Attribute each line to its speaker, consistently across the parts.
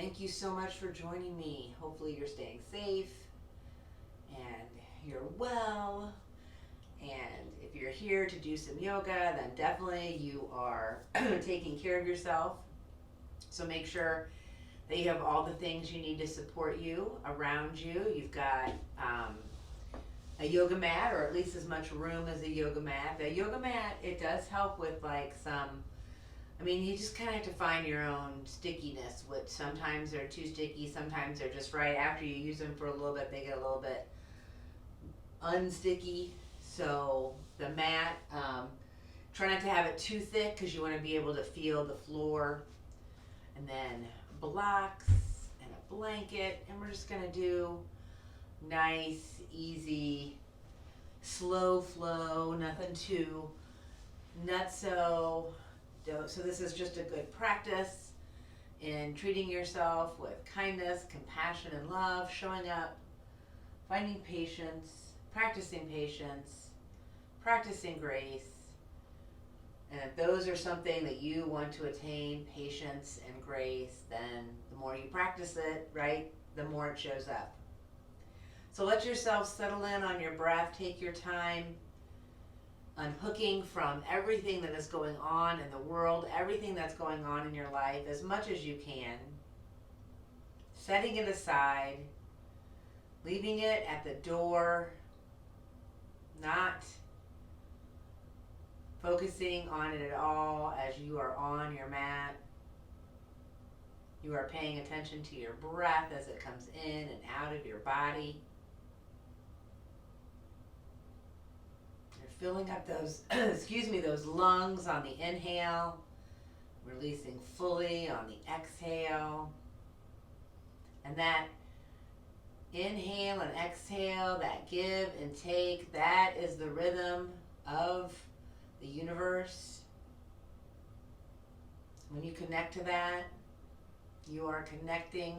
Speaker 1: Thank you so much for joining me. Hopefully you're staying safe and you're well. And if you're here to do some yoga, then definitely you are taking care of yourself. So make sure that you have all the things you need to support you around you. You've got a yoga mat, or at least as much room as a yoga mat. The yoga mat, it does help with like you just kind of have to find your own stickiness, which sometimes they're too sticky, sometimes they're just right. After you use them for a little bit, they get a little bit unsticky. So the mat, try not to have it too thick because you want to be able to feel the floor. And then blocks and a blanket, and we're just going to do nice, easy, slow flow, nothing too nutso. So this is just a good practice in treating yourself with kindness, compassion, and love, showing up, finding patience, practicing grace. And if those are something that you want to attain, patience and grace, then the more you practice it, right, the more it shows up. So let yourself settle in on your breath. Take your time unhooking from everything that is going on in the world, everything that's going on in your life as much as you can. Setting it aside, leaving it at the door, not focusing on it at all as you are on your mat. You are paying attention to your breath as it comes in and out of your body. You're filling up those, those lungs on the inhale, releasing fully on the exhale. And that inhale and exhale, that give and take, that is the rhythm of the universe. When you connect to that, you are connecting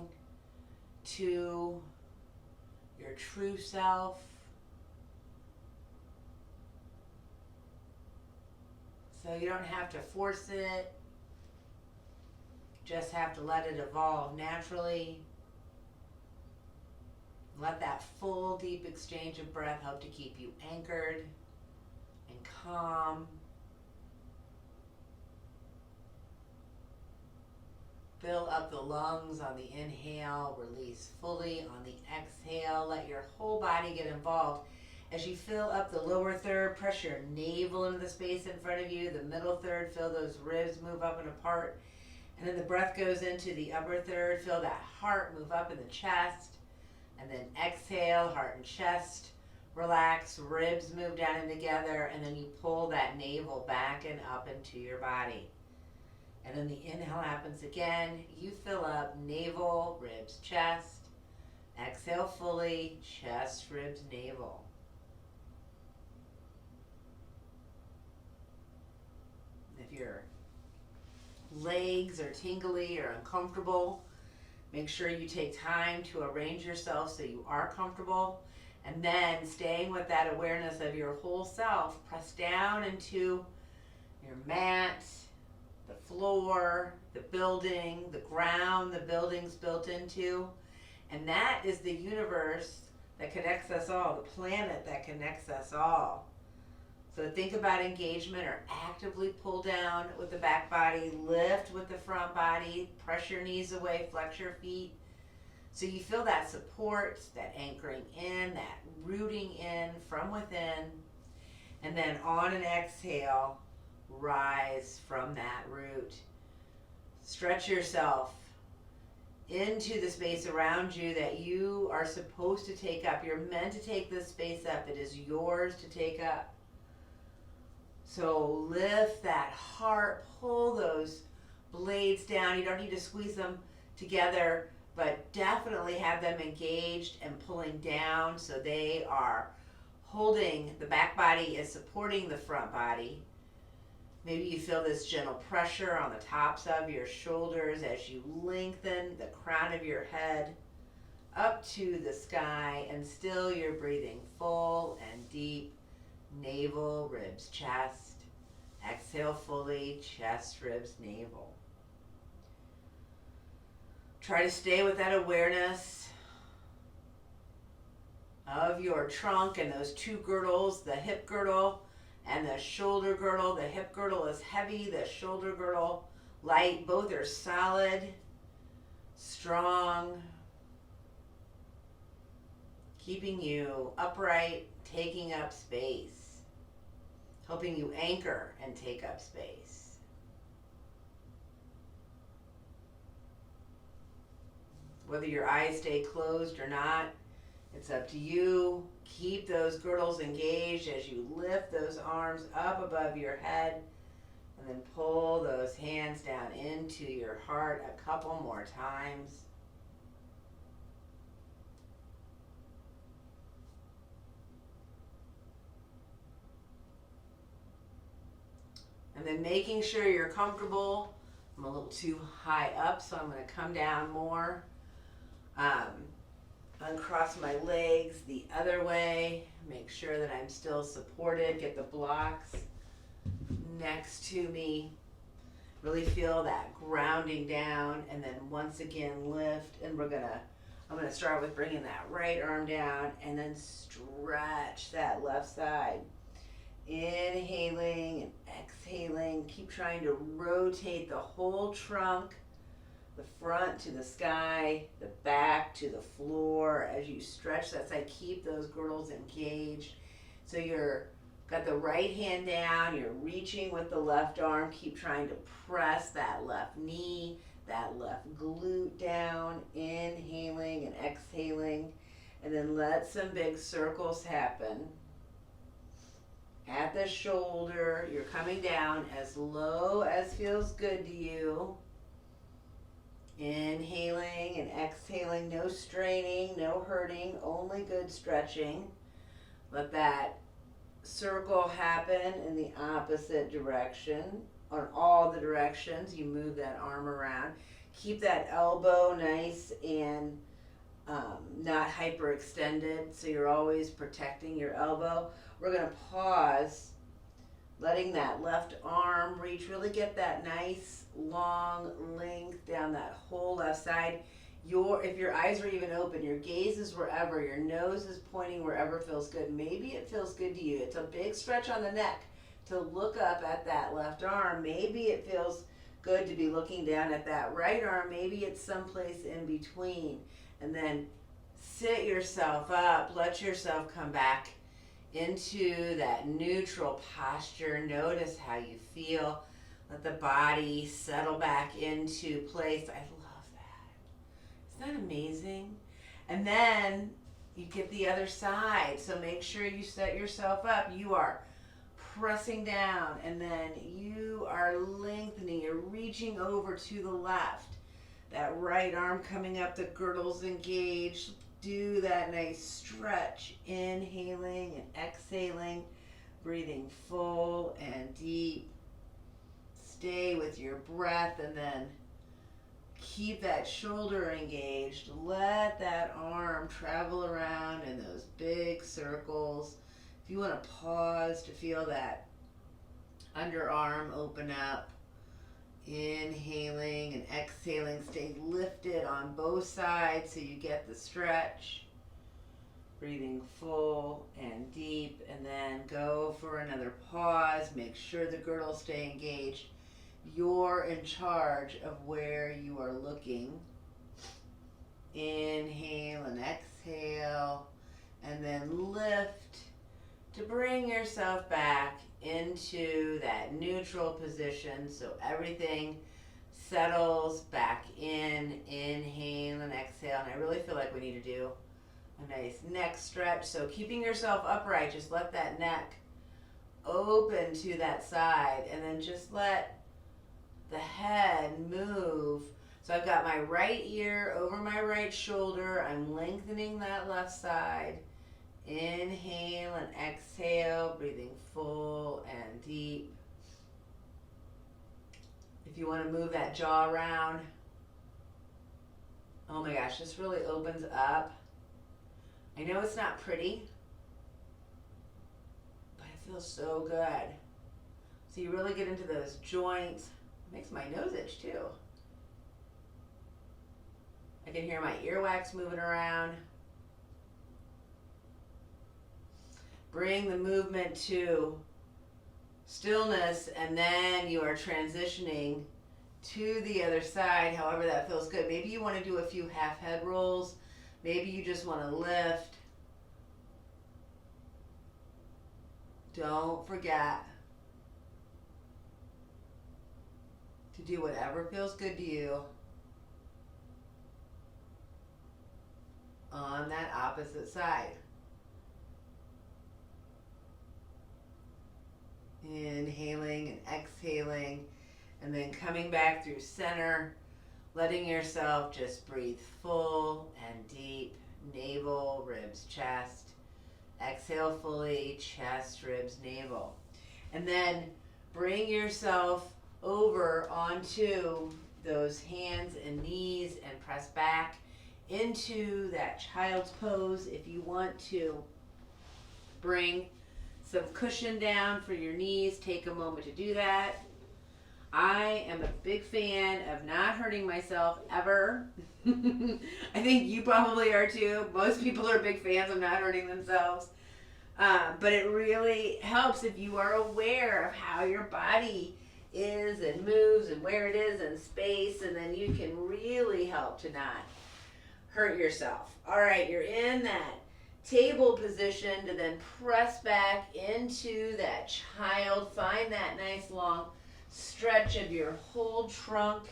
Speaker 1: to your true self. So you don't have to force it, just have to let it evolve naturally. Let that full, deep exchange of breath help to keep you anchored and calm. Fill up the lungs on the inhale, release fully on the exhale. Let your whole body get involved. As you fill up the lower third, press your navel into the space in front of you. The middle third, feel those ribs move up and apart. And then the breath goes into the upper third. Feel that heart move up in the chest. And then exhale, heart and chest relax, ribs move down and together, and then you pull that navel back and up into your body. And then the inhale happens again. You fill up navel, ribs, chest. Exhale fully, chest, ribs, navel. If your legs are tingly or uncomfortable, make sure you take time to arrange yourself so you are comfortable. And then staying with that awareness of your whole self, press down into your mat, the floor, the building, the ground the building's built into. And that is the universe that connects us all, the planet that connects us all. So think about engagement, or actively pull down with the back body, lift with the front body, press your knees away, flex your feet. So you feel that support, that anchoring in, that rooting in from within. And then on an exhale, rise from that root. Stretch yourself into the space around you that you are supposed to take up. You're meant to take this space up. It is yours to take up. So lift that heart, pull those blades down. You don't need to squeeze them together, but definitely have them engaged and pulling down so they are holding, the back body is supporting the front body. Maybe you feel this gentle pressure on the tops of your shoulders as you lengthen the crown of your head up to the sky, and still you're breathing full and deep. Navel, ribs, chest. Exhale fully, chest, ribs, navel. Try to stay with that awareness of your trunk and those two girdles, the hip girdle and the shoulder girdle. The hip girdle is heavy, the shoulder girdle light. Both are solid, strong, keeping you upright, taking up space, helping you anchor and take up space. Whether your eyes stay closed or not, it's up to you. Keep those girdles engaged as you lift those arms up above your head, and then pull those hands down into your heart a couple more times. And then making sure you're comfortable. I'm a little too high up, so I'm going to come down more. Uncross my legs the other way. Make sure that I'm still supported. Get the blocks next to me. Really feel that grounding down, and then once again lift. And I'm gonna start with bringing that right arm down, and then stretch that left side. Inhaling and exhaling. Keep trying to rotate the whole trunk, the front to the sky, the back to the floor as you stretch that side. Keep those girdles engaged. So you're got the right hand down, you're reaching with the left arm. Keep trying to press that left knee, that left glute down, inhaling and exhaling. And then let some big circles happen. At the shoulder, you're coming down as low as feels good to you. Inhaling and exhaling, no straining, no hurting, only good stretching. Let that circle happen in the opposite direction. On all the directions, you move that arm around. Keep that elbow nice and not hyperextended, so you're always protecting your elbow. We're going to pause, letting that left arm reach, really get that nice long length down that whole left side. If your eyes are even open, your gaze is wherever, your nose is pointing wherever feels good. Maybe it feels good to you. It's a big stretch on the neck to look up at that left arm. Maybe it feels good to be looking down at that right arm. Maybe it's someplace in between. And then sit yourself up, let yourself come back into that neutral posture. Notice how you feel. Let the body settle back into place. I love that. Isn't that amazing? And then you get the other side. So make sure you set yourself up. You are pressing down, and then you are lengthening. You're reaching over to the left. That right arm coming up, the girdles engaged. Do that nice stretch, inhaling and exhaling, breathing full and deep. Stay with your breath, and then keep that shoulder engaged. Let that arm travel around in those big circles. If you want to pause to feel that underarm open up, inhaling and exhaling, stay lifted on both sides so you get the stretch. Breathing full and deep, and then go for another pause. Make sure the girdles stay engaged. You're in charge of where you are looking. Inhale and exhale, and then lift to bring yourself back into that neutral position so everything settles back in. Inhale and exhale. And I really feel like we need to do a nice neck stretch. So keeping yourself upright, just let that neck open to that side, and then just let the head move. So I've got my right ear over my right shoulder. I'm lengthening that left side. Inhale and exhale, breathing full and deep. If you want to move that jaw around, oh my gosh, this really opens up. I know it's not pretty, but it feels so good. So you really get into those joints. It makes my nose itch too. I can hear my earwax moving around. Bring the movement to stillness, and then you are transitioning to the other side, however that feels good. Maybe you want to do a few half head rolls. Maybe you just want to lift. Don't forget to do whatever feels good to you on that opposite side. Inhaling and exhaling, and then coming back through center, letting yourself just breathe full and deep, navel, ribs, chest. Exhale fully, chest, ribs, navel. And then bring yourself over onto those hands and knees and press back into that child's pose. If you want to bring some cushion down for your knees, take a moment to do that. I am a big fan of not hurting myself ever. I think you probably are too. Most people are big fans of not hurting themselves. But it really helps if you are aware of how your body is and moves and where it is in space, and then you can really help to not hurt yourself. All right, you're in that table position to then press back into that child. Find that nice long stretch of your whole trunk.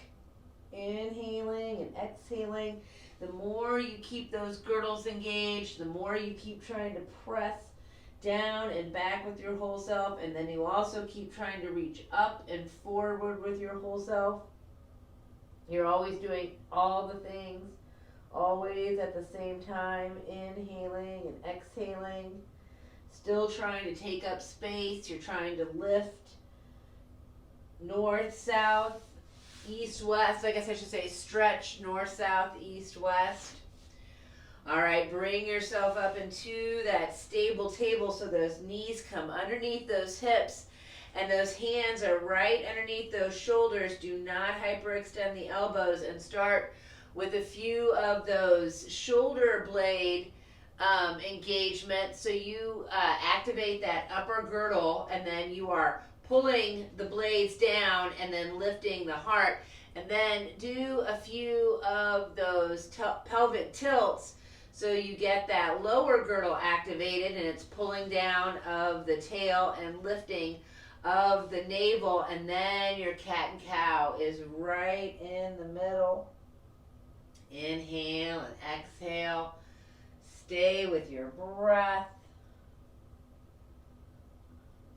Speaker 1: Inhaling and exhaling. The more you keep those girdles engaged, the more you keep trying to press down and back with your whole self, and then you also keep trying to reach up and forward with your whole self. You're always doing all the things, always at the same time, inhaling and exhaling, still trying to take up space. You're trying to lift north, south, east, west. I guess I should say stretch north, south, east, west. All right, bring yourself up into that stable table so those knees come underneath those hips and those hands are right underneath those shoulders. Do not hyperextend the elbows, and start with a few of those shoulder blade engagement. So you activate that upper girdle, and then you are pulling the blades down and then lifting the heart. And then do a few of those pelvic tilts. So you get that lower girdle activated, and it's pulling down of the tail and lifting of the navel, and then your cat and cow is right in the middle. Inhale and exhale. Stay with your breath.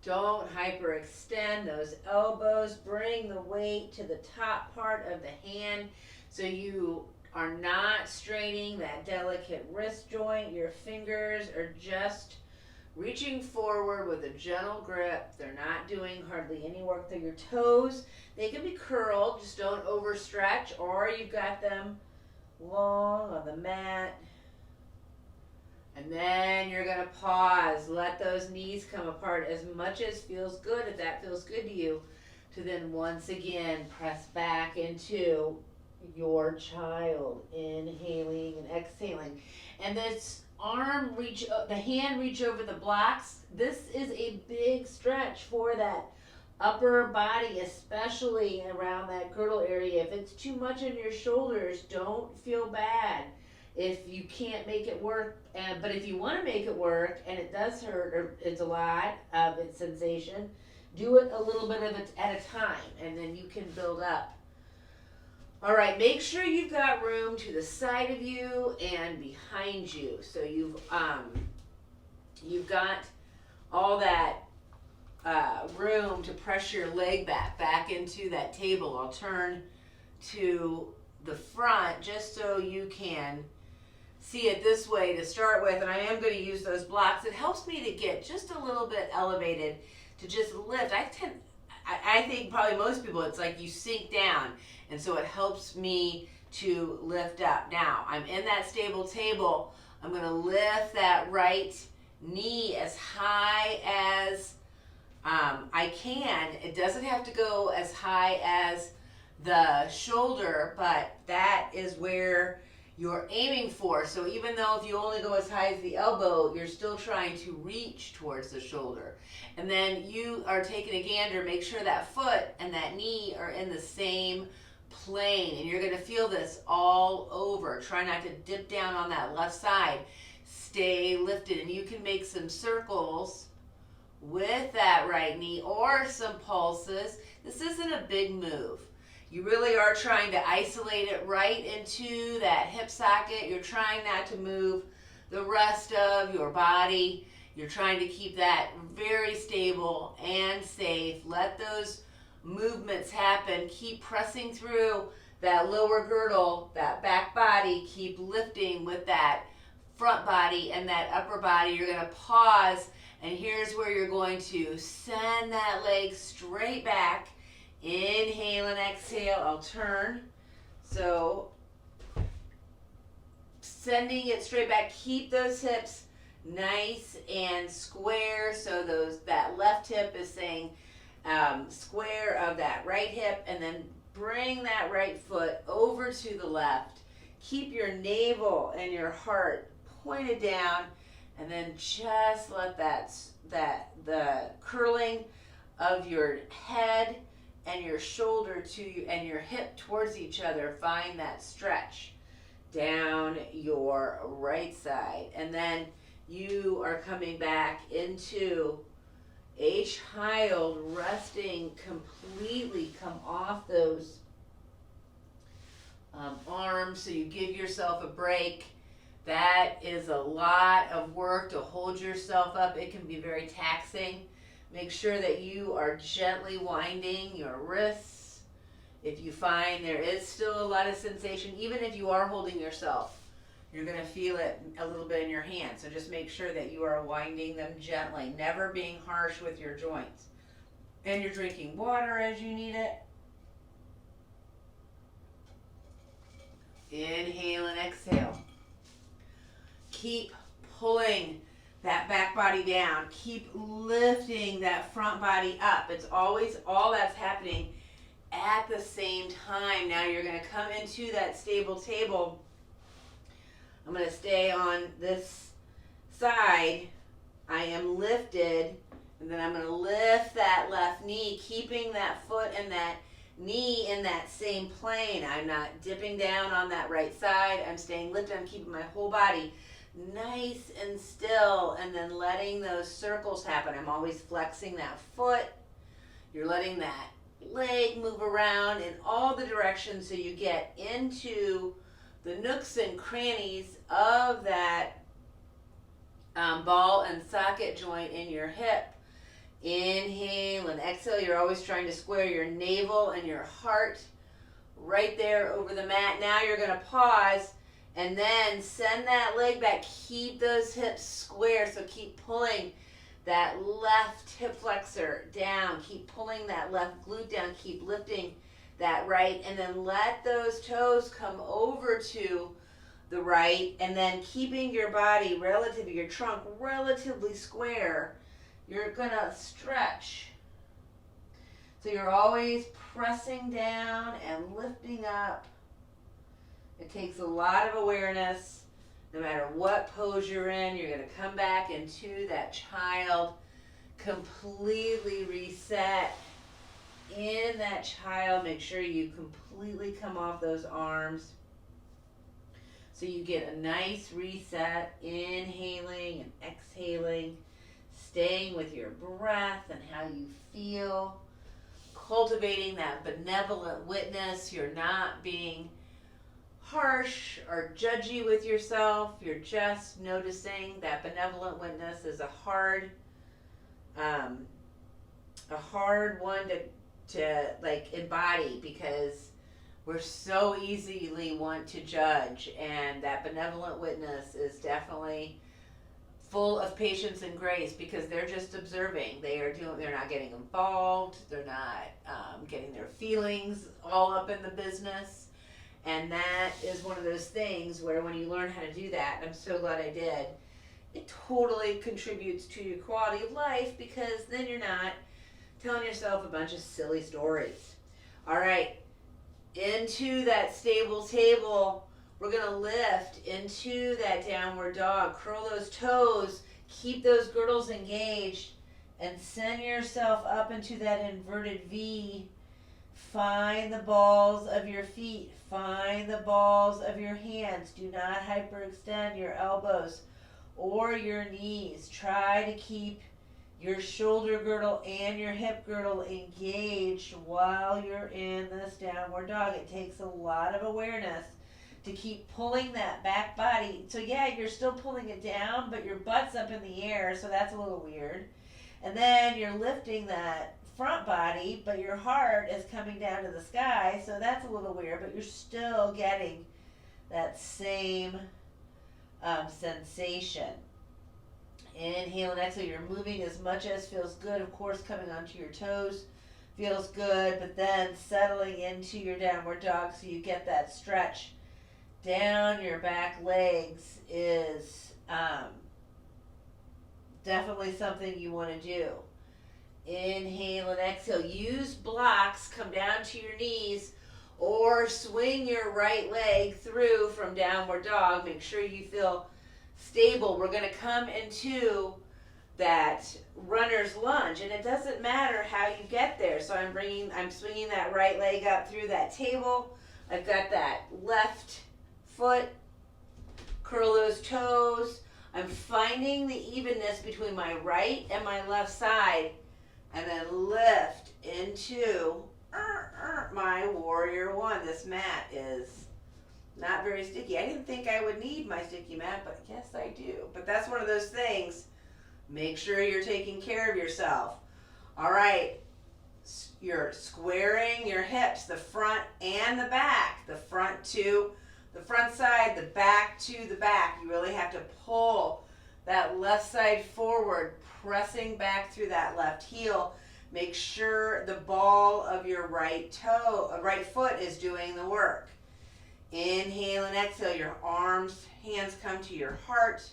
Speaker 1: Don't hyperextend those elbows. Bring the weight to the top part of the hand so you are not straining that delicate wrist joint. Your fingers are just reaching forward with a gentle grip. They're not doing hardly any work through your toes. They can be curled, just don't overstretch, or you've got them long on the mat. And then you're going to pause. Let those knees come apart as much as feels good, if that feels good to you, to then once again press back into your child. Inhaling and exhaling. And this arm reach, the hand reach over the blocks. This is a big stretch for that upper body, especially around that girdle area. If it's too much on your shoulders, don't feel bad if you can't make it work. But if you want to make it work and it does hurt, or it's a lot of its sensation, do it a little bit of it at a time, and then you can build up. All right, make sure you've got room to the side of you and behind you. So you've got all that room to press your leg back into that table. I'll turn to the front just so you can see it this way to start with, and I am going to use those blocks. It helps me to get just a little bit elevated, to just lift. I think probably most people, it's like you sink down, and so it helps me to lift up. Now, I'm in that stable table. I'm going to lift that right knee as high as I can. It doesn't have to go as high as the shoulder, but that is where you're aiming for. So even though if you only go as high as the elbow, you're still trying to reach towards the shoulder. And then you are taking a gander, make sure that foot and that knee are in the same plane. And you're going to feel this all over. Try not to dip down on that left side. Stay lifted. And you can make some circles with that right knee or some pulses. This isn't a big move. You really are trying to isolate it right into that hip socket. You're trying not to move the rest of your body. You're trying to keep that very stable and safe. Let those movements happen. Keep pressing through that lower girdle, that back body. Keep lifting with that front body and that upper body. You're going to pause, and here's where you're going to send that leg straight back. Inhale and exhale. I'll turn. So sending it straight back. Keep those hips nice and square. So that left hip is saying square of that right hip, and then bring that right foot over to the left. Keep your navel and your heart pointed down, and then just let the curling of your head and your shoulder and your hip towards each other. Find that stretch down your right side. And then you are coming back into a child, resting completely. Come off those arms so you give yourself a break. That is a lot of work to hold yourself up. It can be very taxing. Make sure that you are gently winding your wrists. If you find there is still a lot of sensation, even if you are holding yourself, you're going to feel it a little bit in your hands. So just make sure that you are winding them gently, never being harsh with your joints. And you're drinking water as you need it. Inhale and exhale. Keep pulling that back body down. Keep lifting that front body up. It's always all that's happening at the same time. Now you're going to come into that stable table. I'm going to stay on this side. I am lifted, and then I'm going to lift that left knee, keeping that foot and that knee in that same plane. I'm not dipping down on that right side. I'm staying lifted. I'm keeping my whole body nice and still, and then letting those circles happen. I'm always flexing that foot. You're letting that leg move around in all the directions so you get into the nooks and crannies of that ball and socket joint in your hip. Inhale and exhale. You're always trying to square your navel and your heart right there over the mat. Now you're going to pause and then send that leg back. Keep those hips square. So keep pulling that left hip flexor down. Keep pulling that left glute down. Keep lifting that right. And then let those toes come over to the right. And then keeping your body your trunk relatively square, you're going to stretch. So you're always pressing down and lifting up. It takes a lot of awareness. No matter what pose you're in, you're going to come back into that child, completely reset in that child. Make sure you completely come off those arms so you get a nice reset, inhaling and exhaling, staying with your breath and how you feel, cultivating that benevolent witness. You're not being harsh or judgy with yourself. You're just noticing. That benevolent witness is a hard one to like embody, because we're so easily want to judge, and that benevolent witness is definitely full of patience and grace, because they're just observing. They're not getting involved. They're not getting their feelings all up in the business. And that is one of those things where when you learn how to do that, and I'm so glad I did, it totally contributes to your quality of life, because then you're not telling yourself a bunch of silly stories. All right, into that stable table We're going to lift into that downward dog. Curl those toes. Keep those girdles engaged. And send yourself up into that inverted V. Find the balls of your feet. Find the balls of your hands. Do not hyperextend your elbows or your knees. Try to keep your shoulder girdle and your hip girdle engaged while you're in this downward dog. It takes a lot of awareness to keep pulling that back body. So yeah, you're still pulling it down, but your butt's up in the air, so that's a little weird. And then you're lifting that front body, but your heart is coming down to the sky, so that's a little weird, but you're still getting that same sensation. Inhale and exhale. You're moving as much as feels good. Of course, coming onto your toes feels good, but then settling into your downward dog so you get that stretch down your back legs is definitely something you want to do. Inhale and exhale. Use blocks. Come down to your knees or swing your right leg through from downward dog. Make sure you feel stable. We're going to come into that runner's lunge, and it doesn't matter how you get there. So I'm swinging that right leg up through that table. I've got that left foot. Curl those toes. I'm finding the evenness between my right and my left side, and then lift into my warrior one. This mat is not very sticky. I didn't think I would need my sticky mat, but yes, I do. But that's one of those things. Make sure you're taking care of yourself. All right. You're squaring your hips, the front and the back. The front to the front side, the back to the back. You really have to pull that left side forward, pressing back through that left heel. Make sure the ball of your right foot is doing the work. Inhale and exhale. Your hands come to your heart.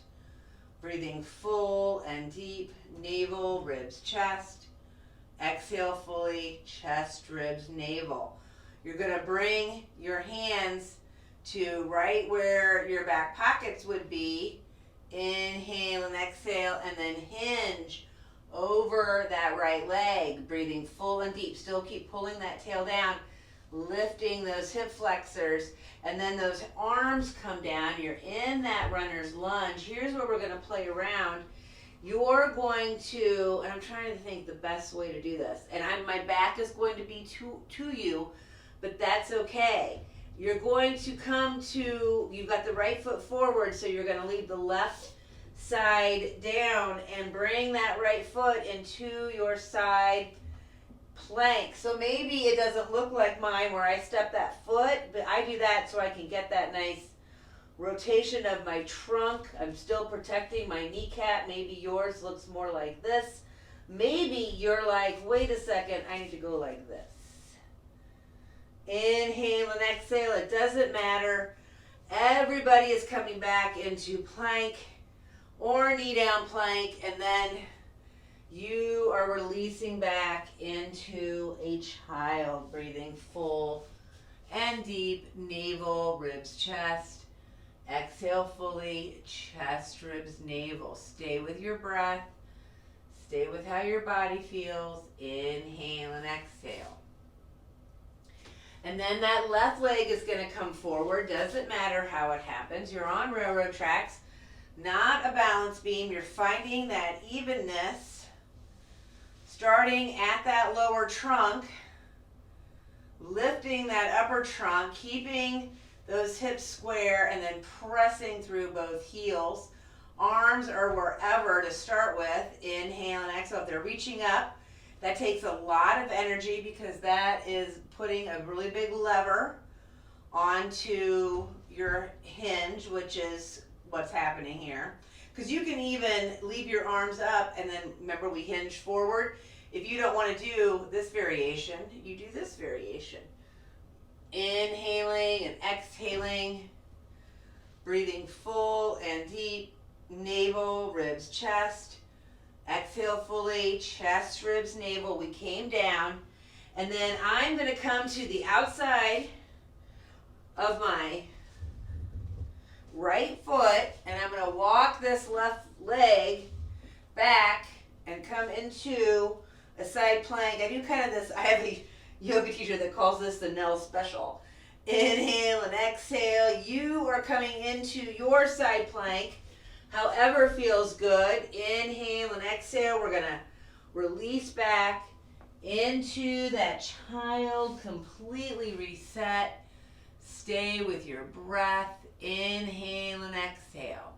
Speaker 1: Breathing full and deep. Navel, ribs, chest. Exhale fully. Chest, ribs, navel. You're going to bring your hands to right where your back pockets would be. Inhale and exhale, and then hinge over that right leg. Breathing full and deep. Still keep pulling that tail down. Lifting those hip flexors, and then those arms come down. You're in that runner's lunge. Here's where we're going to play around. You're going to, and I'm trying to think the best way to do this, and my back is going to be to you, but that's okay. You're going to come to, you've got the right foot forward, so you're going to leave the left side down and bring that right foot into your side plank. So maybe it doesn't look like mine where I step that foot, but I do that so I can get that nice rotation of my trunk. I'm still protecting my kneecap. Maybe yours looks more like this. Maybe you're like, wait a second, I need to go like this. Inhale and exhale. It doesn't matter. Everybody is coming back into plank or knee down plank, and then you are releasing back into a child, breathing full and deep. Navel, ribs, chest. Exhale fully, chest, ribs, navel. Stay with your breath. Stay with how your body feels. Inhale and exhale. And then that left leg is going to come forward. Doesn't matter how it happens. You're on railroad tracks, not a balance beam. You're finding that evenness, starting at that lower trunk, lifting that upper trunk, keeping those hips square, and then pressing through both heels. Arms are wherever to start with. Inhale and exhale. If they're reaching up, that takes a lot of energy because that is putting a really big lever onto your hinge, which is what's happening here. Because you can even leave your arms up, and then remember we hinge forward. If you don't want to do this variation, you do this variation. Inhaling and exhaling, breathing full and deep. Navel, ribs, chest. Exhale fully, chest, ribs, navel. We came down, and then I'm going to come to the outside of my right foot, and I'm going to walk this left leg back and come into a side plank. I do kind of this, I have a yoga teacher that calls this the Nell special. Inhale and exhale. You are coming into your side plank, however feels good. Inhale and exhale. We're going to release back into that child, completely reset. Stay with your breath. Inhale and exhale.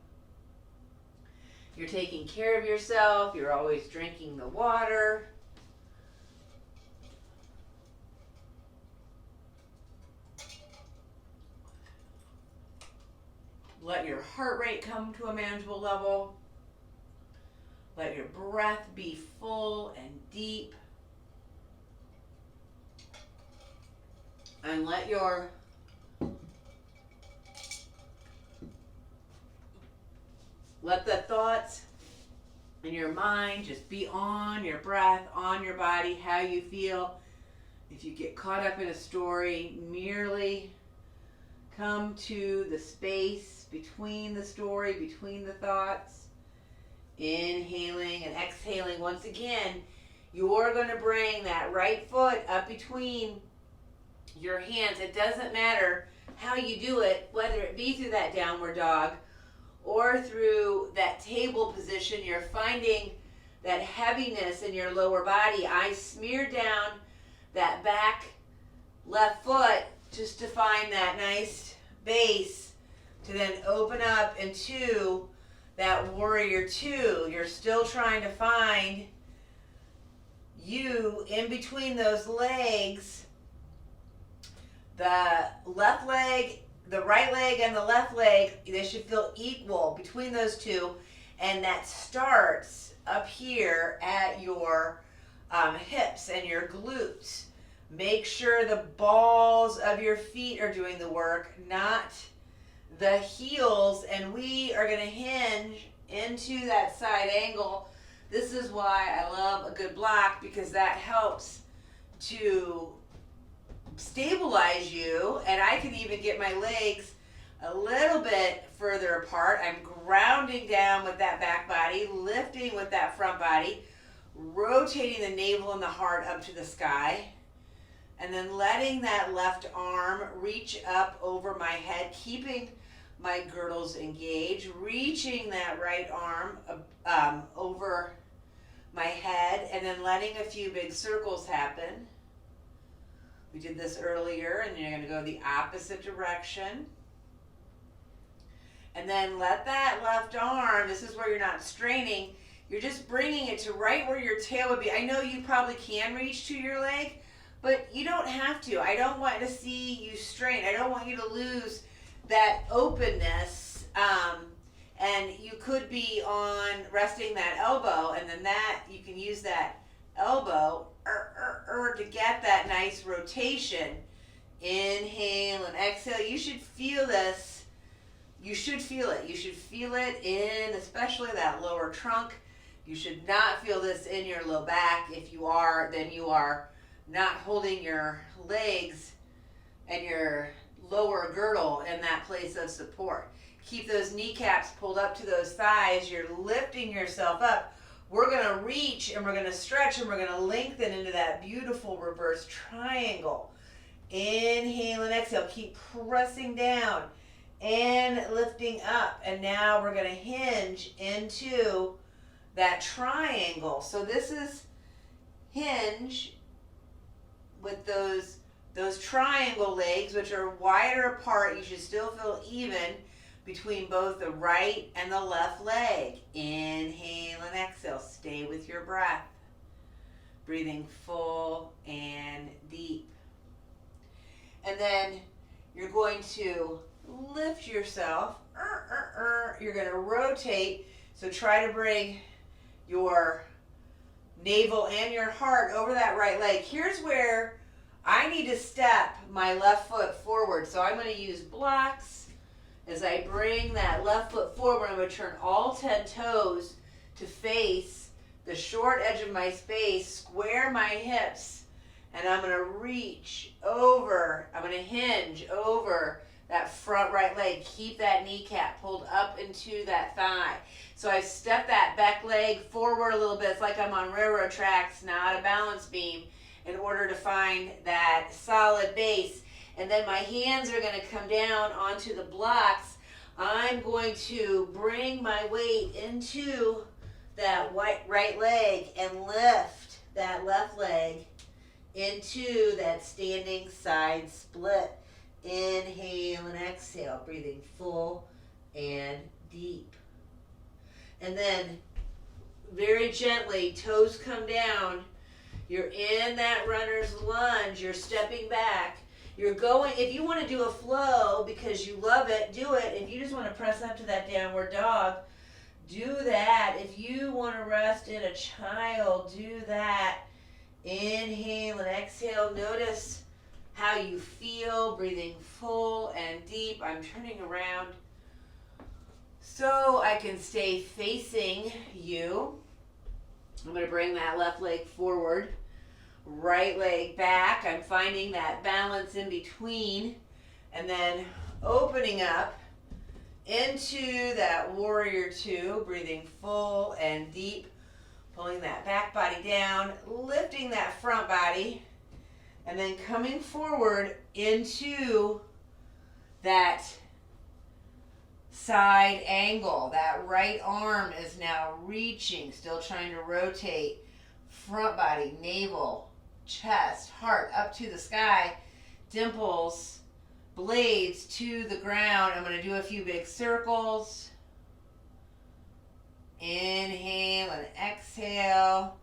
Speaker 1: You're taking care of yourself. You're always drinking the water. Let your heart rate come to a manageable level. Let your breath be full and deep. And let the thoughts in your mind just be on your breath, on your body, how you feel. If you get caught up in a story, merely come to the space between the story, between the thoughts. Inhaling and exhaling. Once again, you're going to bring that right foot up between your hands. It doesn't matter how you do it, whether it be through that downward dog or through that table position. You're finding that heaviness in your lower body. I smear down that back left foot just to find that nice base to then open up into that warrior two. You're still trying to find you in between those legs. The left leg, the right leg and the left leg, they should feel equal between those two. And that starts up here at your hips and your glutes. Make sure the balls of your feet are doing the work, not the heels. And we are going to hinge into that side angle. This is why I love a good block, because that helps to stabilize you. And I can even get my legs a little bit further apart. I'm grounding down with that back body, lifting with that front body, rotating the navel and the heart up to the sky, and then letting that left arm reach up over my head, keeping my girdles engaged, reaching that right arm over my head, and then letting a few big circles happen. We did this earlier, and you're going to go the opposite direction. And then let that left arm, this is where you're not straining, you're just bringing it to right where your tail would be. I know you probably can reach to your leg, but you don't have to. I don't want to see you strain. I don't want you to lose that openness. And you could be on resting that elbow, and then that you can use that elbow to get that nice rotation. Inhale and exhale. You should feel this. You should feel it. You should feel it in especially that lower trunk. You should not feel this in your low back. If you are, then you are not holding your legs and your lower girdle in that place of support. Keep those kneecaps pulled up to those thighs. You're lifting yourself up. We're going to reach and we're going to stretch and we're going to lengthen into that beautiful reverse triangle. Inhale and exhale. Keep pressing down and lifting up. And now we're going to hinge into that triangle. So this is hinge with those triangle legs, which are wider apart. You should still feel even between both the right and the left leg. Inhale and exhale. Stay with your breath. Breathing full and deep. And then you're going to lift yourself. You're going to rotate. So try to bring your navel and your heart over that right leg. Here's where I need to step my left foot forward. So I'm going to use blocks. As I bring that left foot forward, I'm going to turn all 10 toes to face the short edge of my space, square my hips, and I'm going to reach over. I'm going to hinge over that front front right leg. Keep that kneecap pulled up into that thigh. So I step that back leg forward a little bit. It's like I'm on railroad tracks, not a balance beam, in order to find that solid base. And then my hands are going to come down onto the blocks. I'm going to bring my weight into that right leg and lift that left leg into that standing side split. Inhale and exhale, breathing full and deep. And then very gently, toes come down. You're in that runner's lunge. You're stepping back. You're going, if you want to do a flow because you love it, do it. If you just want to press up to that downward dog, do that. If you want to rest in a child, do that. Inhale and exhale. Notice how you feel, breathing full and deep. I'm turning around so I can stay facing you. I'm going to bring that left leg forward, right leg back. I'm finding that balance in between, and then opening up into that warrior two, breathing full and deep, pulling that back body down, lifting that front body, and then coming forward into that side angle. That right arm is now reaching, still trying to rotate. Front body, navel, chest, heart up to the sky, dimples, blades to the ground. I'm going to do a few big circles. Inhale and exhale.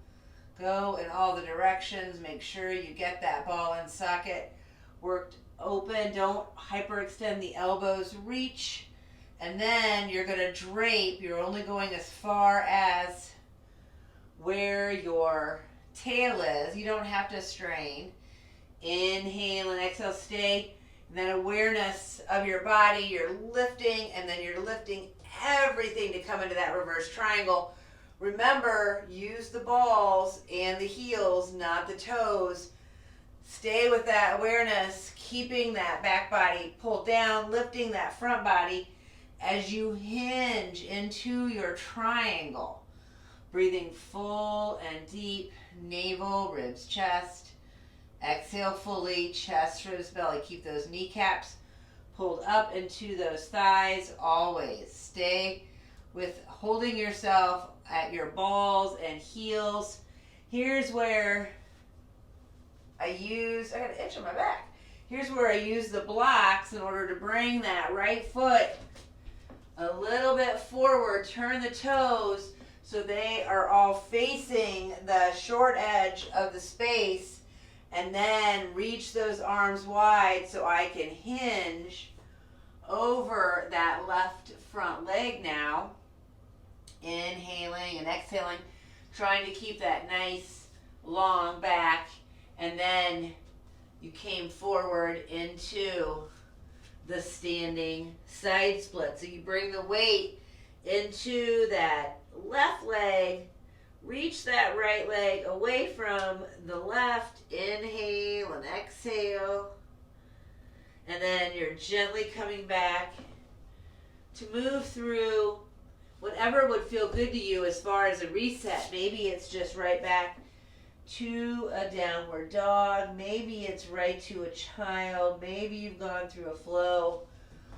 Speaker 1: Go in all the directions. Make sure you get that ball and socket worked open. Don't hyperextend the elbows. Reach. And then you're going to drape. You're only going as far as where your tail is. You don't have to strain. Inhale and exhale. Stay. And then awareness of your body. You're lifting, and then you're lifting everything to come into that reverse triangle. Remember, use the balls and the heels, not the toes. Stay with that awareness, keeping that back body pulled down, lifting that front body as you hinge into your triangle. Breathing full and deep, navel, ribs, chest. Exhale fully, chest, ribs, belly. Keep those kneecaps pulled up into those thighs always. Stay with holding yourself at your balls and heels. Here's where I got an itch on my back. Here's where I use the blocks in order to bring that right foot a little bit forward. Turn the toes so they are all facing the short edge of the space, and then reach those arms wide so I can hinge over that left front leg now. Inhaling and exhaling, trying to keep that nice long back, and then you came forward into the standing side split. So you bring the weight into that left leg, reach that right leg away from the left. Inhale and exhale, and then you're gently coming back to move through whatever would feel good to you as far as a reset. Maybe it's just right back to a downward dog. Maybe it's right to a child. Maybe you've gone through a flow.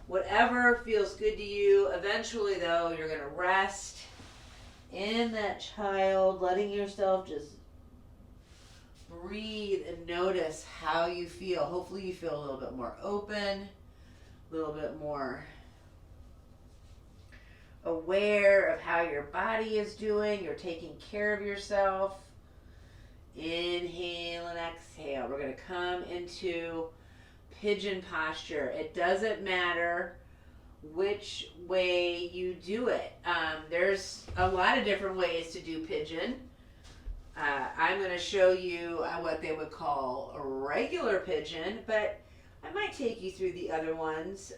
Speaker 1: Whatever feels good to you. Eventually, though, you're going to rest in that child, letting yourself just breathe and notice how you feel. Hopefully you feel a little bit more open, a little bit more aware of how your body is doing. You're taking care of yourself. Inhale and exhale. We're going to come into pigeon posture. It doesn't matter which way you do it. There's a lot of different ways to do pigeon. I'm going to show you what they would call a regular pigeon, but I might take you through the other ones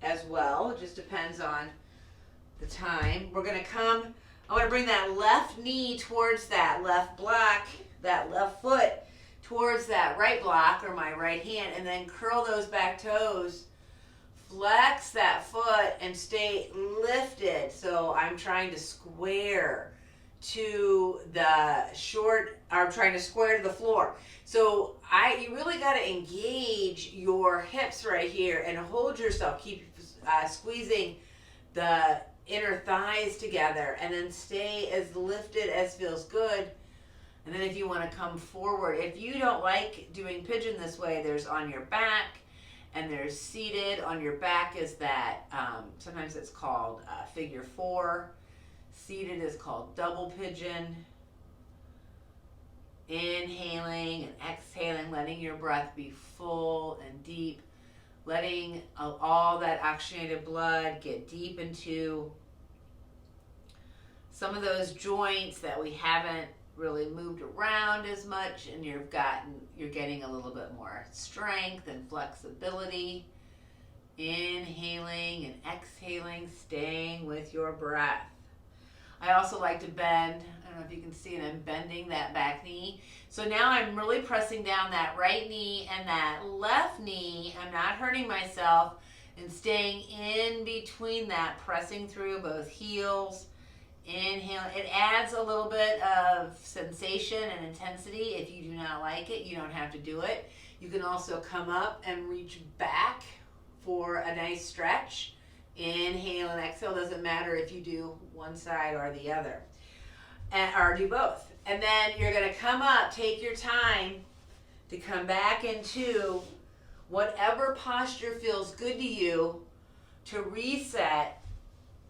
Speaker 1: as well. It just depends on the time. We're going to come, I want to bring that left knee towards that left block, that left foot towards that right block or my right hand, and then curl those back toes flex that foot and stay lifted. So I'm trying to square to the I'm trying to square to the floor. So you really got to engage your hips right here and hold yourself. Keep squeezing the inner thighs together, and then stay as lifted as feels good. And then if you want to come forward, if you don't like doing pigeon this way, there's on your back and there's seated. On your back is that, sometimes it's called figure 4. Seated is called double pigeon. Inhaling and exhaling, letting your breath be full and deep, letting all that oxygenated blood get deep into some of those joints that we haven't really moved around as much, and you're getting a little bit more strength and flexibility. Inhaling and exhaling, staying with your breath. I also like to bend. I don't know if you can see it. I'm bending that back knee. So now I'm really pressing down that right knee and that left knee. I'm not hurting myself, and staying in between that, pressing through both heels. Inhale. It adds a little bit of sensation and intensity. If you do not like it, you don't have to do it. You can also come up and reach back for a nice stretch. Inhale and exhale. Doesn't matter if you do one side or the other, or do both. And then you're going to come up, take your time to come back into whatever posture feels good to you, to reset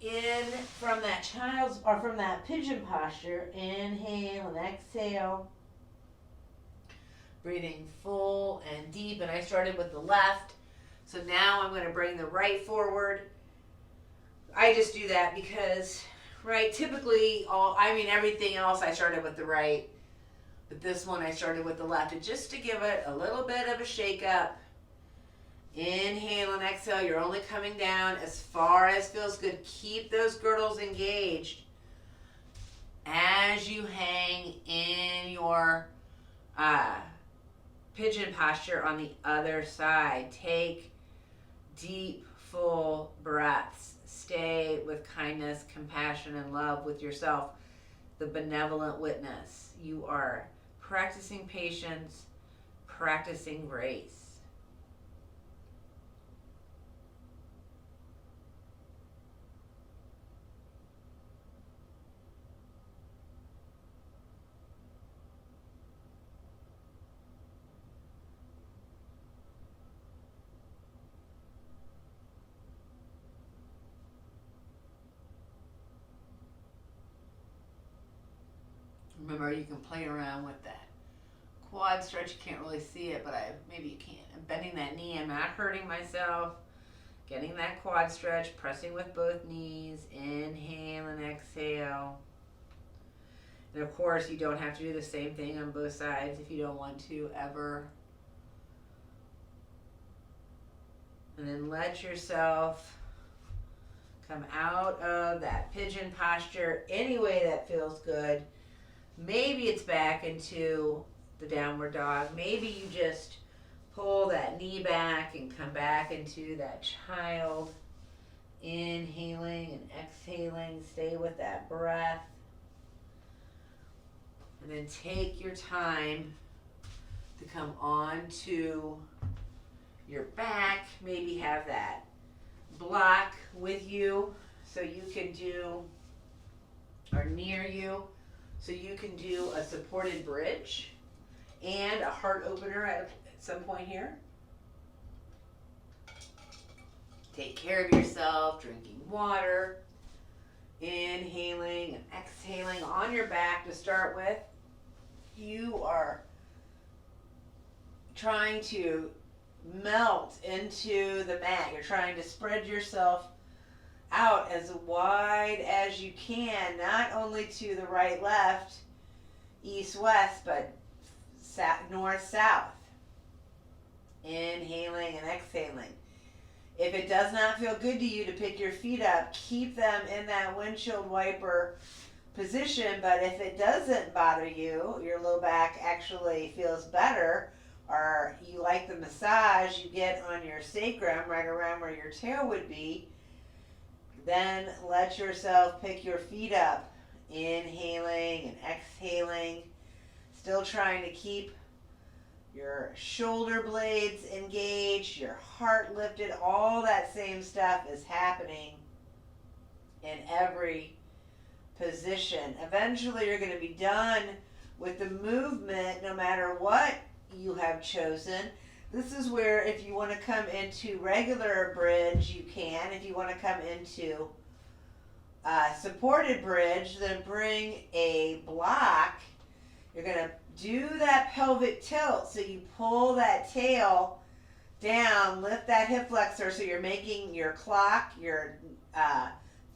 Speaker 1: in from that child's or from that pigeon posture. Inhale and exhale. Breathing full and deep. And I started with the left, so now I'm going to bring the right forward. I just do that because, right, typically everything else I started with the right, but this one I started with the left, and just to give it a little bit of a shake up. Inhale and exhale. You're only coming down as far as feels good. Keep those girdles engaged as you hang in your pigeon posture on the other side. Take deep, full breaths. Stay with kindness, compassion, and love with yourself. The benevolent witness. You are practicing patience, practicing grace. Remember, you can play around with that quad stretch. You can't really see it, but maybe you can. I'm bending that knee. I'm not hurting myself. Getting that quad stretch, pressing with both knees. Inhale and exhale. And of course, you don't have to do the same thing on both sides if you don't want to ever. And then let yourself come out of that pigeon posture any way that feels good. Maybe it's back into the downward dog. Maybe you just pull that knee back and come back into that child. Inhaling and exhaling. Stay with that breath. And then take your time to come onto your back. Maybe have that block with you so you can do, or near you, so you can do a supported bridge and a heart opener at some point here. Take care of yourself, drinking water, inhaling and exhaling on your back to start with. You are trying to melt into the mat. You're trying to spread yourself out as wide as you can, not only to the right, left, east, west, but north, south. Inhaling and exhaling. If it does not feel good to you to pick your feet up, keep them in that windshield wiper position. But if it doesn't bother you, your low back actually feels better, or you like the massage you get on your sacrum, right around where your tail would be, then let yourself pick your feet up, inhaling and exhaling, still trying to keep your shoulder blades engaged, your heart lifted. All that same stuff is happening in every position. Eventually you're going to be done with the movement no matter what you have chosen. This is where if you want to come into regular bridge, you can. If you want to come into supported bridge, then bring a block. You're going to do that pelvic tilt. So you pull that tail down, lift that hip flexor so you're making your clock, your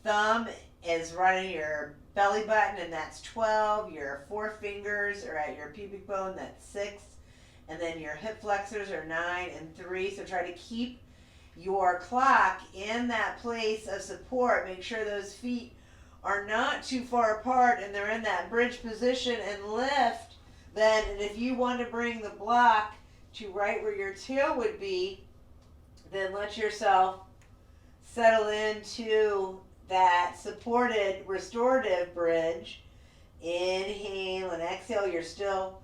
Speaker 1: thumb is running your belly button, and that's 12. Your four fingers are at your pubic bone, that's 6. And then your hip flexors are 9 and 3. So try to keep your clock in that place of support. Make sure those feet are not too far apart and they're in that bridge position, and lift. Then, and if you want to bring the block to right where your tail would be, then let yourself settle into that supported restorative bridge. Inhale and exhale. You're still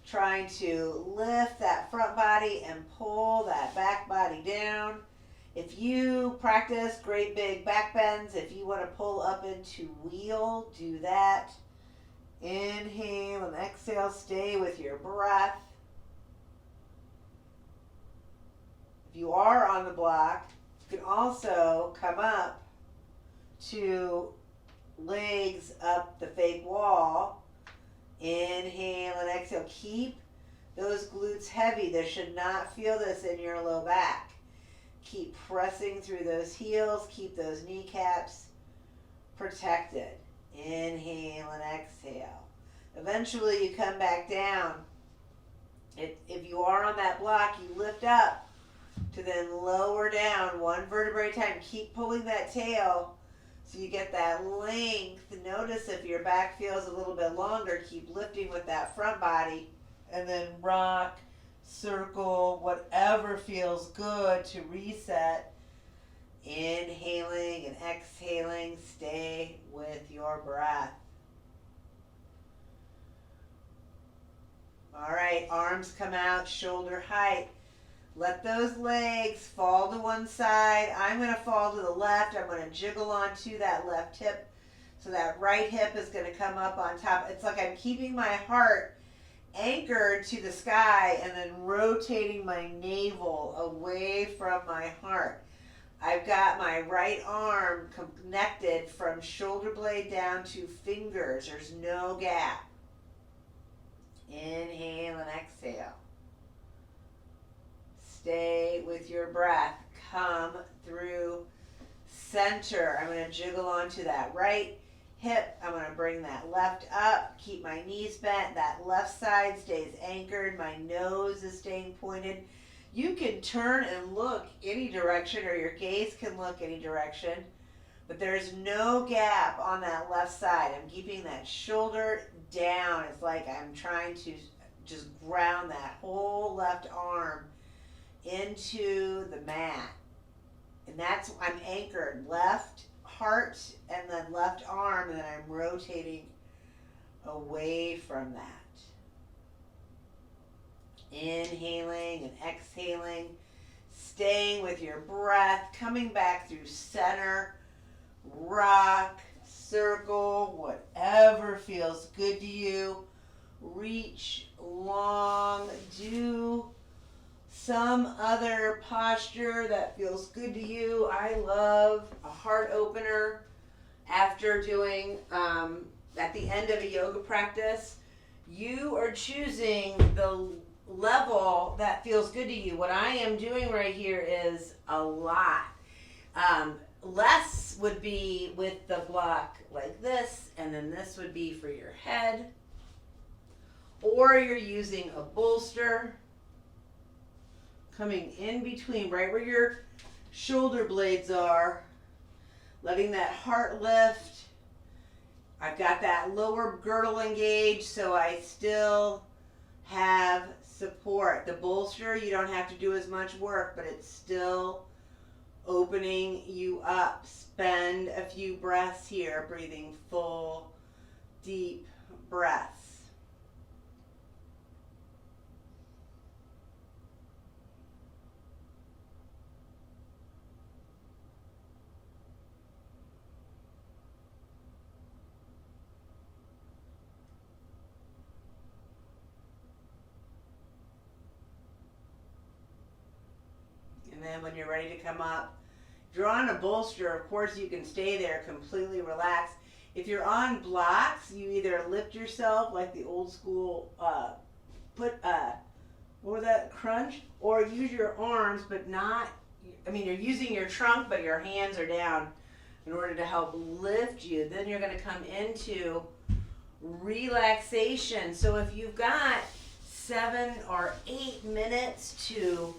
Speaker 1: trying to lift that front body and pull that back body down. If you practice great big back bends, if you want to pull up into wheel, do that. Inhale and exhale. Stay with your breath. If you are on the block, you can also come up to legs up the fake wall. Inhale and exhale. Keep those glutes heavy. They should not feel this in your low back. Keep pressing through those heels. Keep those kneecaps protected. Inhale and exhale. Eventually you come back down. If you are on that block, you lift up to then lower down one vertebrae at a time. Keep pulling that tail so you get that length. Notice if your back feels a little bit longer, keep lifting with that front body, and then rock, circle, whatever feels good to reset. Inhaling and exhaling. Stay with your breath. All right, arms come out, shoulder height. Let those legs fall to one side. I'm going to fall to the left. I'm going to jiggle onto that left hip. So that right hip is going to come up on top. It's like I'm keeping my heart anchored to the sky and then rotating my navel away from my heart. I've got my right arm connected from shoulder blade down to fingers. There's no gap. Inhale and exhale. Stay with your breath. Come through center. I'm going to jiggle onto that right hip. I'm going to bring that left up. Keep my knees bent. That left side stays anchored. My nose is staying pointed. You can turn and look any direction, or your gaze can look any direction, but there's no gap on that left side. I'm keeping that shoulder down. It's like I'm trying to just ground that whole left arm into the mat. And that's, I'm anchored. Left heart and then left arm, and then I'm rotating away from that. Inhaling and exhaling. Staying with your breath. Coming back through center. Rock, circle, whatever feels good to you. Reach long. Do some other posture that feels good to you. I love a heart opener after doing, at the end of a yoga practice. You are choosing the level that feels good to you. What I am doing right here is a lot. Less would be with the block like this, and then this would be for your head. Or you're using a bolster, coming in between, right where your shoulder blades are, letting that heart lift. I've got that lower girdle engaged, so I still have support. The bolster, you don't have to do as much work, but it's still opening you up. Spend a few breaths here, breathing full, deep breaths. And then when you're ready to come up, if you're on a bolster, of course you can stay there completely relaxed. If you're on blocks, you either lift yourself like the old school what was that, crunch, or use your arms, but not, I mean, you're using your trunk, but your hands are down in order to help lift you. Then you're going to come into relaxation. So if you've got 7 or 8 minutes to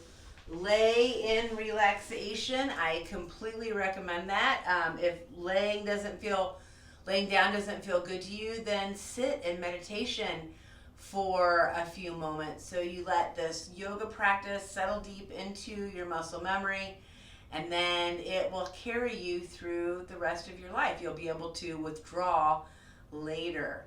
Speaker 1: lay in relaxation, I completely recommend that. If laying down doesn't feel good to you, then sit in meditation for a few moments. So you let this yoga practice settle deep into your muscle memory, and then it will carry you through the rest of your life. You'll be able to withdraw later.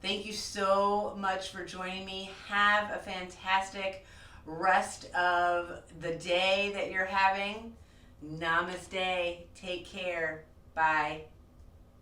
Speaker 1: Thank you so much for joining me. Have a fantastic rest of the day that you're having. Namaste. Take care. Bye.